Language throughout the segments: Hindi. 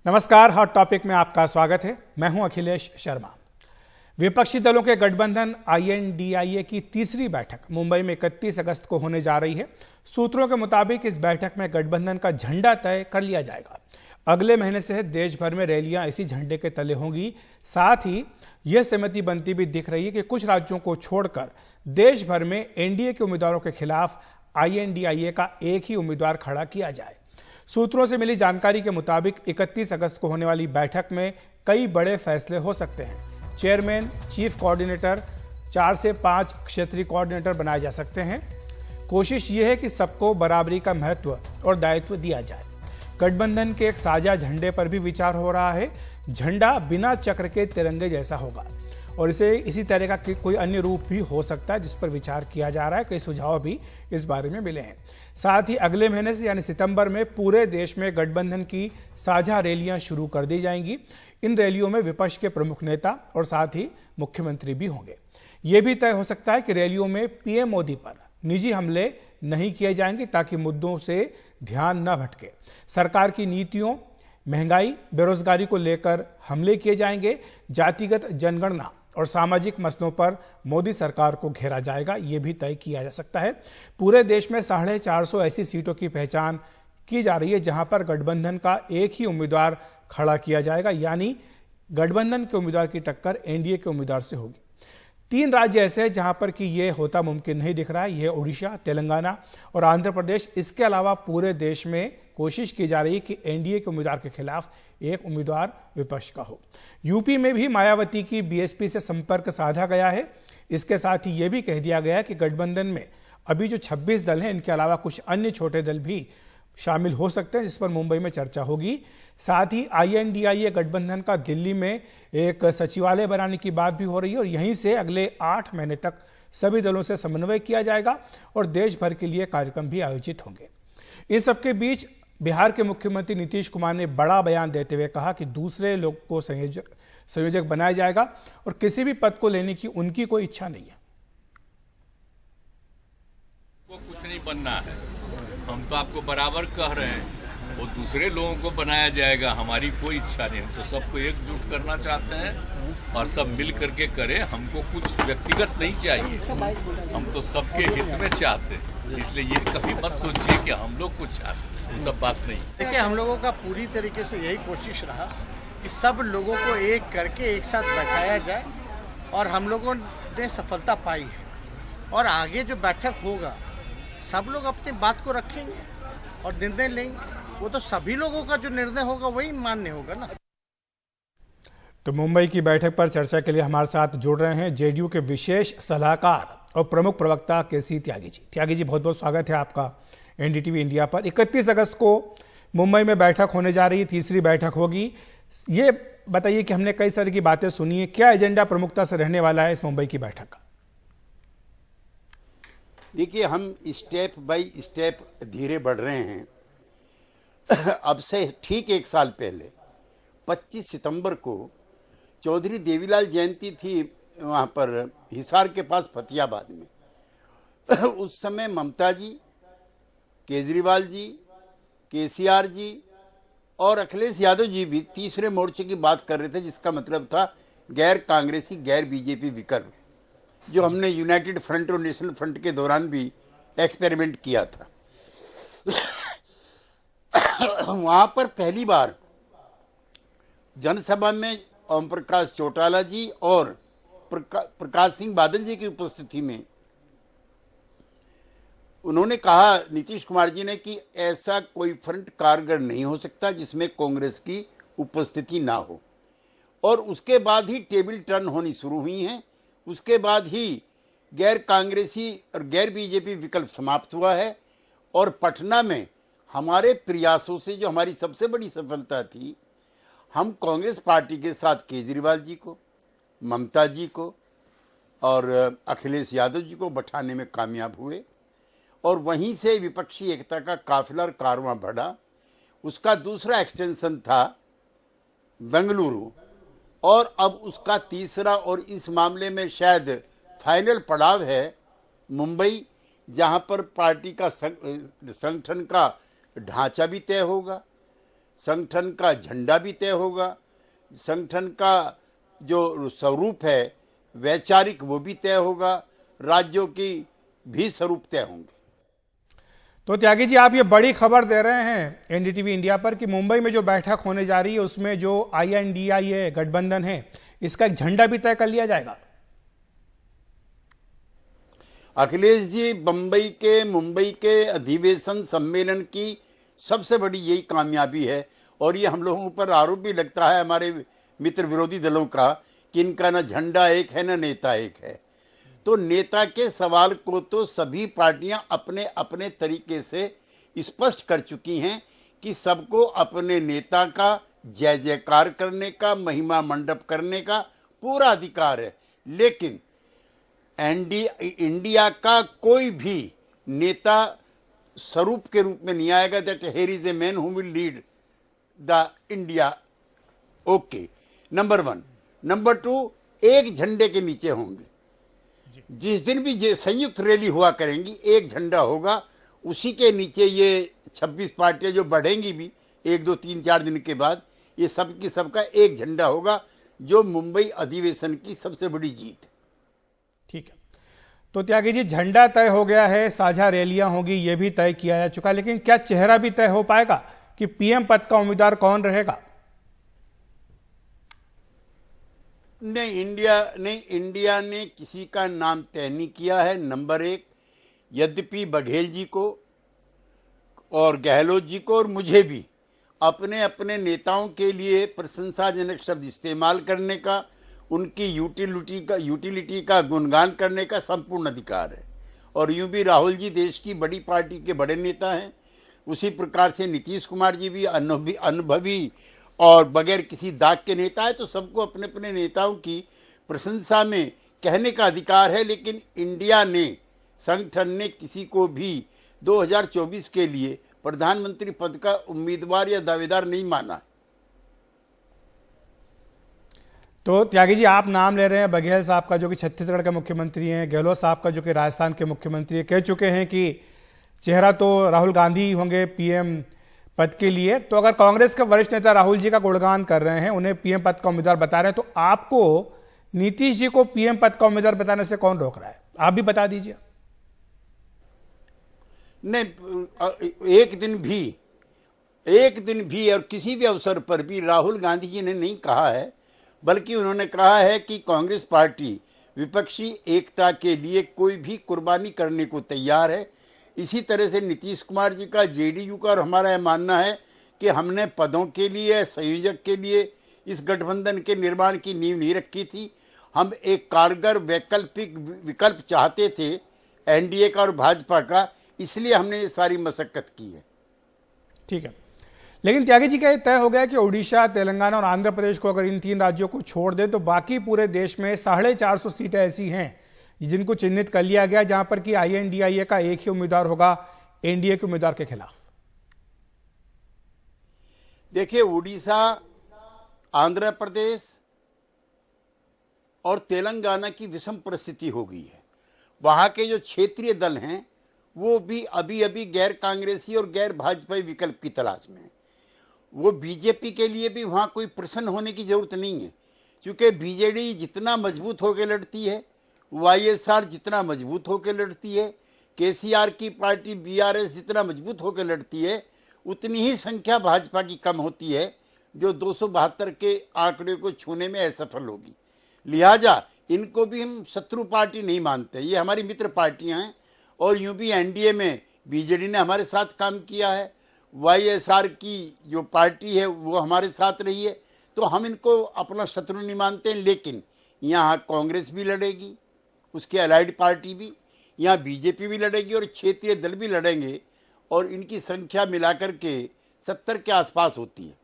नमस्कार, हॉट टॉपिक में आपका स्वागत है। मैं हूं अखिलेश शर्मा। विपक्षी दलों के गठबंधन INDIA की तीसरी बैठक मुंबई में 31 अगस्त को होने जा रही है। सूत्रों के मुताबिक इस बैठक में गठबंधन का झंडा तय कर लिया जाएगा। अगले महीने से देश भर में रैलियां इसी झंडे के तले होंगी। साथ ही यह सहमति बनती भी दिख रही है कि कुछ राज्यों को छोड़कर देश भर में NDA के उम्मीदवारों के खिलाफ INDIA का एक ही उम्मीदवार खड़ा किया जाए। सूत्रों से मिली जानकारी के मुताबिक 31 अगस्त को होने वाली बैठक में कई बड़े फैसले हो सकते हैं। चेयरमैन, चीफ कोऑर्डिनेटर, 4 से 5 क्षेत्रीय कोऑर्डिनेटर बनाए जा सकते हैं। कोशिश ये है कि सबको बराबरी का महत्व और दायित्व दिया जाए। गठबंधन के एक साझा झंडे पर भी विचार हो रहा है। झंडा बिना चक्र के तिरंगे जैसा होगा और इसे इसी तरह का कोई अन्य रूप भी हो सकता है, जिस पर विचार किया जा रहा है। कई सुझाव भी इस बारे में मिले हैं। साथ ही अगले महीने से यानी सितंबर में पूरे देश में गठबंधन की साझा रैलियां शुरू कर दी जाएंगी। इन रैलियों में विपक्ष के प्रमुख नेता और साथ ही मुख्यमंत्री भी होंगे। यह भी तय हो सकता है कि रैलियों में PM मोदी पर निजी हमले नहीं किए जाएंगे ताकि मुद्दों से ध्यान न भटके। सरकार की नीतियों, महंगाई, बेरोजगारी को लेकर हमले किए जाएंगे। जातिगत जनगणना और सामाजिक मसलों पर मोदी सरकार को घेरा जाएगा, यह भी तय किया जा सकता है। पूरे देश में 450 ऐसी सीटों की पहचान की जा रही है जहां पर गठबंधन का एक ही उम्मीदवार खड़ा किया जाएगा, यानी गठबंधन के उम्मीदवार की टक्कर NDA के उम्मीदवार से होगी। 3 राज्य ऐसे हैं जहां पर कि यह होता मुमकिन नहीं दिख रहा है। यह ओडिशा, तेलंगाना और आंध्र प्रदेश। इसके अलावा पूरे देश में कोशिश की जा रही है कि NDA के उम्मीदवार के खिलाफ एक उम्मीदवार विपक्ष का हो। यूपी में भी मायावती की BSP से संपर्क साधा गया है। इसके साथ ही यह भी कह दिया गया है कि गठबंधन में अभी जो 26 दल हैं, इनके अलावा कुछ अन्य छोटे दल भी शामिल हो सकते हैं, जिस पर मुंबई में चर्चा होगी। साथ ही INDIA गठबंधन का दिल्ली में एक सचिवालय बनाने की बात भी हो रही है और यहीं से अगले 8 महीने तक सभी दलों से समन्वय किया जाएगा और देश भर के लिए कार्यक्रम भी आयोजित होंगे। इन सबके बीच बिहार के मुख्यमंत्री नीतीश कुमार ने बड़ा बयान देते हुए कहा कि दूसरे लोग को संयोजक बनाया जाएगा और किसी भी पद को लेने की उनकी कोई इच्छा नहीं है। को कुछ नहीं बनना है, हम तो आपको बराबर कह रहे हैं, वो दूसरे लोगों को बनाया जाएगा, हमारी कोई इच्छा नहीं। हम तो सबको एकजुट करना चाहते हैं और सब मिल करके करें। हमको कुछ व्यक्तिगत नहीं चाहिए, हम तो सबके हित में चाहते हैं। इसलिए ये कभी मत सोचिए कि हम लोग कुछ चाहते हैं, वो सब बात नहीं। देखिए, हम लोगों का पूरी तरीके से यही कोशिश रहा कि सब लोगों को एक करके एक साथ बैठाया जाए और हम लोगों ने सफलता पाई है। और आगे जो बैठक होगा, सब लोग अपनी बात को रखेंगे और निर्णय लेंगे। वो तो सभी लोगों का जो निर्णय होगा वही मान्य होगा ना। तो मुंबई की बैठक पर चर्चा के लिए हमारे साथ जुड़ रहे हैं JDU के विशेष सलाहकार और प्रमुख प्रवक्ता KC त्यागी जी। त्यागी जी, बहुत बहुत स्वागत है आपका NDTV इंडिया पर। 31 अगस्त को मुंबई में बैठक होने जा रही है, तीसरी बैठक होगी। ये बताइए कि हमने कई सारी की बातें सुनी है, क्या एजेंडा प्रमुखता से रहने वाला है इस मुंबई की बैठक का? देखिए, हम स्टेप बाय स्टेप धीरे बढ़ रहे हैं। अब से ठीक 1 साल पहले 25 सितंबर को चौधरी देवीलाल जयंती थी वहाँ पर हिसार के पास फतियाबाद में। उस समय ममता जी, केजरीवाल जी, KCR जी और अखिलेश यादव जी भी तीसरे मोर्चे की बात कर रहे थे, जिसका मतलब था गैर कांग्रेसी, गैर BJP विकल्प, जो हमने यूनाइटेड फ्रंट और नेशनल फ्रंट के दौरान भी एक्सपेरिमेंट किया था। वहां पर पहली बार जनसभा में ओम प्रकाश चौटाला जी और प्रकाश सिंह बादल जी की उपस्थिति में उन्होंने कहा, नीतीश कुमार जी ने, कि ऐसा कोई फ्रंट कारगर नहीं हो सकता जिसमें कांग्रेस की उपस्थिति ना हो। और उसके बाद ही टेबल टर्न होनी शुरू हुई हैं। उसके बाद ही गैर कांग्रेसी और गैर BJP विकल्प समाप्त हुआ है। और पटना में हमारे प्रयासों से जो हमारी सबसे बड़ी सफलता थी, हम कांग्रेस पार्टी के साथ केजरीवाल जी को, ममता जी को और अखिलेश यादव जी को बैठाने में कामयाब हुए। और वहीं से विपक्षी एकता का काफिला और कारवां बढ़ा। उसका दूसरा एक्सटेंशन था बेंगलुरु और अब उसका तीसरा और इस मामले में शायद फाइनल पड़ाव है मुंबई, जहां पर पार्टी का संगठन का ढांचा भी तय होगा, संगठन का झंडा भी तय होगा, संगठन का जो स्वरूप है वैचारिक वो भी तय होगा, राज्यों की भी स्वरूप तय होंगे। तो त्यागी जी, आप ये बड़ी खबर दे रहे हैं एनडीटीवी इंडिया पर कि मुंबई में जो बैठक होने जा रही है उसमें जो INDIA गठबंधन है इसका एक झंडा भी तय कर लिया जाएगा। अखिलेश जी, मुंबई के अधिवेशन सम्मेलन की सबसे बड़ी यही कामयाबी है, और ये हम लोगों पर आरोप भी लगता है हमारे मित्र विरोधी दलों का कि इनका ना झंडा एक है ना नेता एक है। तो नेता के सवाल को तो सभी पार्टियां अपने अपने तरीके से स्पष्ट कर चुकी हैं कि सबको अपने नेता का जय जयकार करने का, महिमा मंडप करने का पूरा अधिकार है। लेकिन इंडिया का कोई भी नेता स्वरूप के रूप में नहीं आएगा that here is a man who will lead the India. Okay, number 1। Number 2, एक झंडे के नीचे होंगे। जिस दिन भी संयुक्त रैली हुआ करेंगी एक झंडा होगा, उसी के नीचे ये 26 पार्टियां जो बढ़ेंगी भी 1, 2, 3, 4 दिन के बाद, ये सब की सबका एक झंडा होगा, जो मुंबई अधिवेशन की सबसे बड़ी जीत है। ठीक है, तो त्यागी जी, झंडा तय हो गया है, साझा रैलियां होंगी, ये भी तय किया जा चुका है, लेकिन क्या चेहरा भी तय हो पाएगा कि PM पद का उम्मीदवार कौन रहेगा? नहीं, इंडिया ने किसी का नाम तय नहीं किया है। नंबर 1, यद्यपि बघेल जी को और गहलोत जी को और मुझे भी अपने अपने नेताओं के लिए प्रशंसाजनक शब्द इस्तेमाल करने का, उनकी यूटिलिटी का गुणगान करने का संपूर्ण अधिकार है। और यूं भी राहुल जी देश की बड़ी पार्टी के बड़े नेता हैं, उसी प्रकार से नीतीश कुमार जी भी अनुभवी और बगैर किसी दाग के नेता है। तो सबको अपने अपने नेताओं की प्रशंसा में कहने का अधिकार है। लेकिन इंडिया ने, संगठन ने किसी को भी 2024 के लिए प्रधानमंत्री पद का उम्मीदवार या दावेदार नहीं माना। तो त्यागी जी, आप नाम ले रहे हैं बघेल साहब का जो कि छत्तीसगढ़ के मुख्यमंत्री हैं, गहलोत साहब का जो कि राजस्थान के मुख्यमंत्री हैं, कह चुके हैं कि चेहरा तो राहुल गांधी होंगे PM पद के लिए। तो अगर कांग्रेस के वरिष्ठ नेता राहुल जी का गुणगान कर रहे हैं, उन्हें PM पद का उम्मीदवार बता रहे हैं, तो आपको नीतीश जी को PM पद का उम्मीदवार बताने से कौन रोक रहा है? आप भी बता दीजिए। नहीं, एक दिन भी और किसी भी अवसर पर भी राहुल गांधी जी ने नहीं कहा है, बल्कि उन्होंने कहा है कि कांग्रेस पार्टी विपक्षी एकता के लिए कोई भी कुर्बानी करने को तैयार है। इसी तरह से नीतीश कुमार जी का, JDU का और हमारा यह मानना है कि हमने पदों के लिए, संयोजक के लिए इस गठबंधन के निर्माण की नींव नहीं रखी थी। हम एक कारगर विकल्प चाहते थे NDA का और भाजपा का, इसलिए हमने ये सारी मशक्कत की है। ठीक है, लेकिन त्यागी जी, क्या ये तय हो गया कि उड़ीसा, तेलंगाना और आंध्र प्रदेश को अगर इन 3 राज्यों को छोड़ दें तो बाकी पूरे देश में 450 सीटें ऐसी हैं जिनको चिन्हित कर लिया गया जहां पर कि INDIA का एक ही उम्मीदवार होगा NDA के उम्मीदवार के खिलाफ? देखिए, उड़ीसा, आंध्र प्रदेश और तेलंगाना की विषम परिस्थिति हो गई है। वहां के जो क्षेत्रीय दल हैं वो भी अभी गैर कांग्रेसी और गैर भाजपाई विकल्प की तलाश में है। वो बीजेपी के लिए भी वहां कोई प्रसन्न होने की जरूरत नहीं है, क्योंकि BJD जितना मजबूत होकर लड़ती है, YSR जितना मजबूत होकर लड़ती है, KCR की पार्टी BRS जितना मजबूत होकर लड़ती है, उतनी ही संख्या भाजपा की कम होती है, जो 272 के आंकड़े को छूने में असफल होगी। लिहाजा इनको भी हम शत्रु पार्टी नहीं मानते, ये हमारी मित्र पार्टियां हैं। और यूं भी NDA में BJD ने हमारे साथ काम किया है, YSR की जो पार्टी है वो हमारे साथ रही है, तो हम इनको अपना शत्रु नहीं मानते। लेकिन यहाँ कांग्रेस भी लड़ेगी, उसके अलाइड पार्टी भी, यहाँ BJP भी लड़ेगी और क्षेत्रीय दल भी लड़ेंगे, और इनकी संख्या मिलाकर के 70 के आसपास होती है।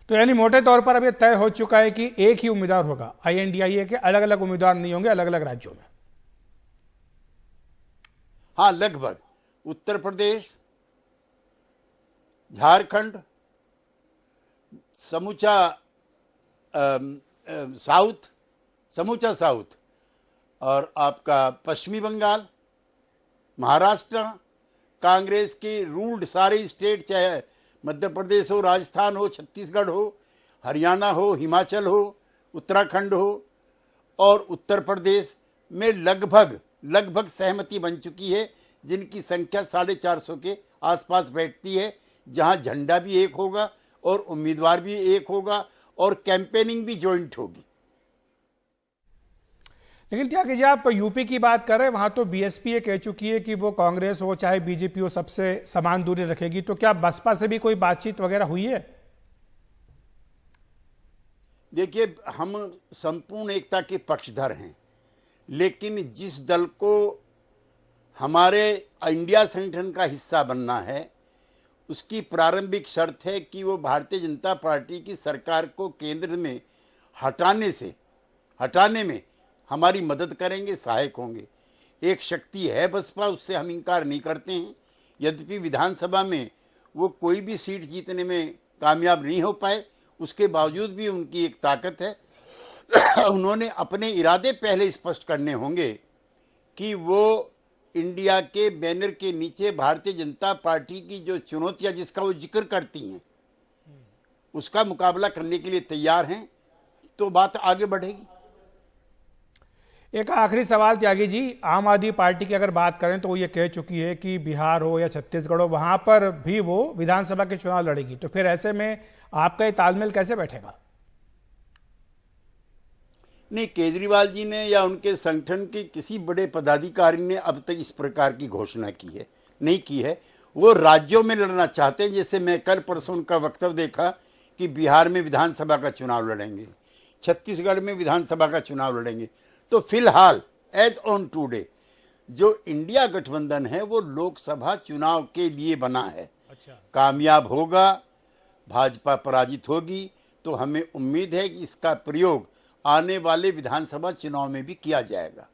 तो यानी मोटे तौर पर अब यह तय हो चुका है कि एक ही उम्मीदवार होगा, INDIA के अलग अलग उम्मीदवार नहीं होंगे अलग अलग राज्यों में। हाँ, लगभग उत्तर प्रदेश, झारखंड, समूचा साउथ और आपका पश्चिमी बंगाल, महाराष्ट्र, कांग्रेस के रूल्ड सारे स्टेट, चाहे मध्य प्रदेश हो, राजस्थान हो, छत्तीसगढ़ हो, हरियाणा हो, हिमाचल हो, उत्तराखंड हो और उत्तर प्रदेश में लगभग सहमति बन चुकी है, जिनकी संख्या 450 के आसपास बैठती है, जहां झंडा भी एक होगा और उम्मीदवार भी एक होगा और कैंपेनिंग भी जॉइंट होगी। लेकिन त्यागी जी, आप यूपी की बात कर रहे हैं, वहां तो बीएसपी ये कह चुकी है कि वो कांग्रेस हो चाहे बीजेपी हो सबसे समान दूरी रखेगी, तो क्या बसपा से भी कोई बातचीत वगैरह हुई है? देखिए, हम संपूर्ण एकता के पक्षधर हैं, लेकिन जिस दल को हमारे इंडिया संगठन का हिस्सा बनना है उसकी प्रारंभिक शर्त है कि वो भारतीय जनता पार्टी की सरकार को केंद्र में हटाने में हमारी मदद करेंगे, सहायक होंगे। एक शक्ति है बसपा, उससे हम इनकार नहीं करते हैं। यद्यपि विधानसभा में वो कोई भी सीट जीतने में कामयाब नहीं हो पाए, उसके बावजूद भी उनकी एक ताकत है। उन्होंने अपने इरादे पहले स्पष्ट करने होंगे कि वो इंडिया के बैनर के नीचे भारतीय जनता पार्टी की जो चुनौतियां जिसका वो जिक्र करती हैं उसका मुकाबला करने के लिए तैयार हैं, तो बात आगे बढ़ेगी। एक आखिरी सवाल त्यागी जी, आम आदमी पार्टी की अगर बात करें तो वो ये कह चुकी है कि बिहार हो या छत्तीसगढ़ हो वहां पर भी वो विधानसभा के चुनाव लड़ेगी, तो फिर ऐसे में आपका ये तालमेल कैसे बैठेगा? नहीं, केजरीवाल जी ने या उनके संगठन के किसी बड़े पदाधिकारी ने अब तक इस प्रकार की घोषणा नहीं की है। वो राज्यों में लड़ना चाहते हैं, जैसे मैं कल परसों उनका वक्तव्य देखा कि बिहार में विधानसभा का चुनाव लड़ेंगे, छत्तीसगढ़ में विधानसभा का चुनाव लड़ेंगे। तो फिलहाल एज ऑन टुडे जो इंडिया गठबंधन है वो लोकसभा चुनाव के लिए बना है। अच्छा। कामयाब होगा, भाजपा पराजित होगी, तो हमें उम्मीद है कि इसका प्रयोग आने वाले विधानसभा चुनाव में भी किया जाएगा।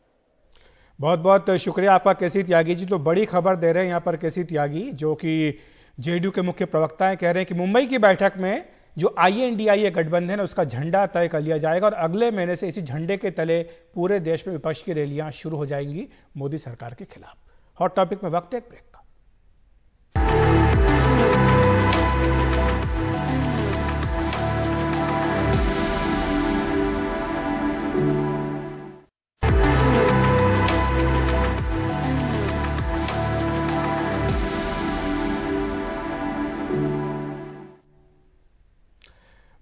बहुत बहुत शुक्रिया आपका केसी त्यागी जी। तो बड़ी खबर दे रहे हैं यहाँ पर केसी त्यागी, जो कि जेडीयू के मुख्य प्रवक्ता हैं, कह रहे हैं कि मुंबई की बैठक में जो INDIA गठबंधन है उसका झंडा तय कर लिया जाएगा और अगले महीने से इसी झंडे के तले पूरे देश में विपक्ष की रैलियां शुरू हो जाएंगी मोदी सरकार के खिलाफ। हॉट टॉपिक में वक्त है एक ब्रेक का।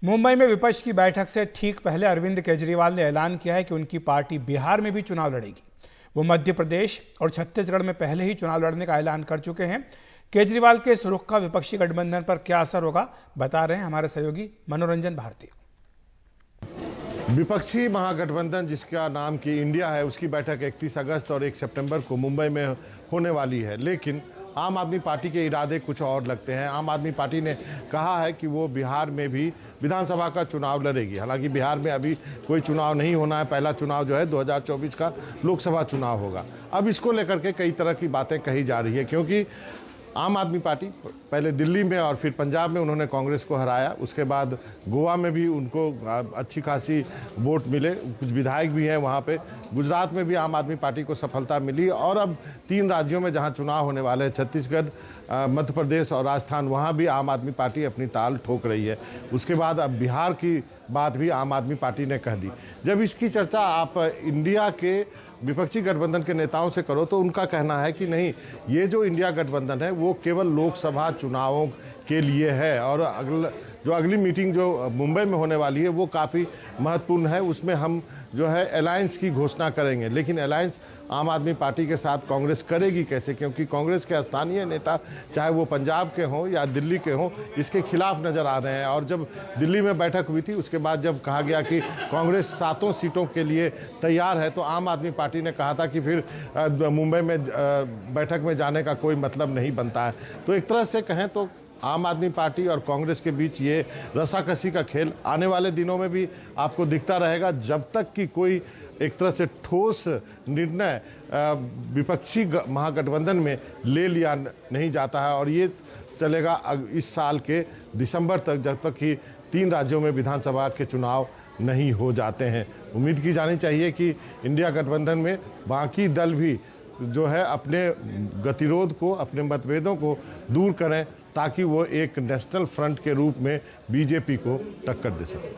मुंबई में विपक्ष की बैठक से ठीक पहले अरविंद केजरीवाल ने ऐलान किया है कि उनकी पार्टी बिहार में भी चुनाव लड़ेगी। वो मध्य प्रदेश और छत्तीसगढ़ में पहले ही चुनाव लड़ने का ऐलान कर चुके हैं। केजरीवाल के इस रुख का विपक्षी गठबंधन पर क्या असर होगा, बता रहे हैं हमारे सहयोगी मनोरंजन भारती। विपक्षी महागठबंधन जिसका नाम की इंडिया है, उसकी बैठक 31 अगस्त और 1 सितंबर को मुंबई में होने वाली है, लेकिन आम आदमी पार्टी के इरादे कुछ और लगते हैं। आम आदमी पार्टी ने कहा है कि वो बिहार में भी विधानसभा का चुनाव लड़ेगी। हालांकि बिहार में अभी कोई चुनाव नहीं होना है, पहला चुनाव जो है 2024 का लोकसभा चुनाव होगा। अब इसको लेकर के कई तरह की बातें कही जा रही है, क्योंकि आम आदमी पार्टी पहले दिल्ली में और फिर पंजाब में उन्होंने कांग्रेस को हराया, उसके बाद गोवा में भी उनको अच्छी खासी वोट मिले, कुछ विधायक भी हैं वहाँ पे, गुजरात में भी आम आदमी पार्टी को सफलता मिली और अब 3 राज्यों में जहाँ चुनाव होने वाले हैं, छत्तीसगढ़, मध्य प्रदेश और राजस्थान, वहाँ भी आम आदमी पार्टी अपनी ताल ठोक रही है। उसके बाद अब बिहार की बात भी आम आदमी पार्टी ने कह दी। जब इसकी चर्चा आप इंडिया के विपक्षी गठबंधन के नेताओं से करो तो उनका कहना है कि नहीं, ये जो इंडिया गठबंधन है वो केवल लोकसभा चुनावों के लिए है और अगली मीटिंग जो मुंबई में होने वाली है वो काफ़ी महत्वपूर्ण है। उसमें हम जो है अलायंस की घोषणा करेंगे, लेकिन अलायंस आम आदमी पार्टी के साथ कांग्रेस करेगी कैसे, क्योंकि कांग्रेस के स्थानीय नेता चाहे वो पंजाब के हों या दिल्ली के हों इसके खिलाफ नज़र आ रहे हैं। और जब दिल्ली में बैठक हुई थी उसके बाद जब कहा गया कि कांग्रेस 7 सीटों के लिए तैयार है, तो आम आदमी पार्टी ने कहा था कि फिर मुंबई में बैठक में जाने का कोई मतलब नहीं बनता है। तो एक तरह से कहें तो आम आदमी पार्टी और कांग्रेस के बीच ये रसाकसी का खेल आने वाले दिनों में भी आपको दिखता रहेगा, जब तक कि कोई एक तरह से ठोस निर्णय विपक्षी महागठबंधन में ले लिया नहीं जाता है। और ये चलेगा इस साल के दिसंबर तक, जब तक कि 3 राज्यों में विधानसभा के चुनाव नहीं हो जाते हैं। उम्मीद की जानी चाहिए कि इंडिया गठबंधन में बाकी दल भी जो है अपने गतिरोध को, अपने मतभेदों को दूर करें ताकि वो एक नेशनल फ्रंट के रूप में बीजेपी को टक्कर दे सके।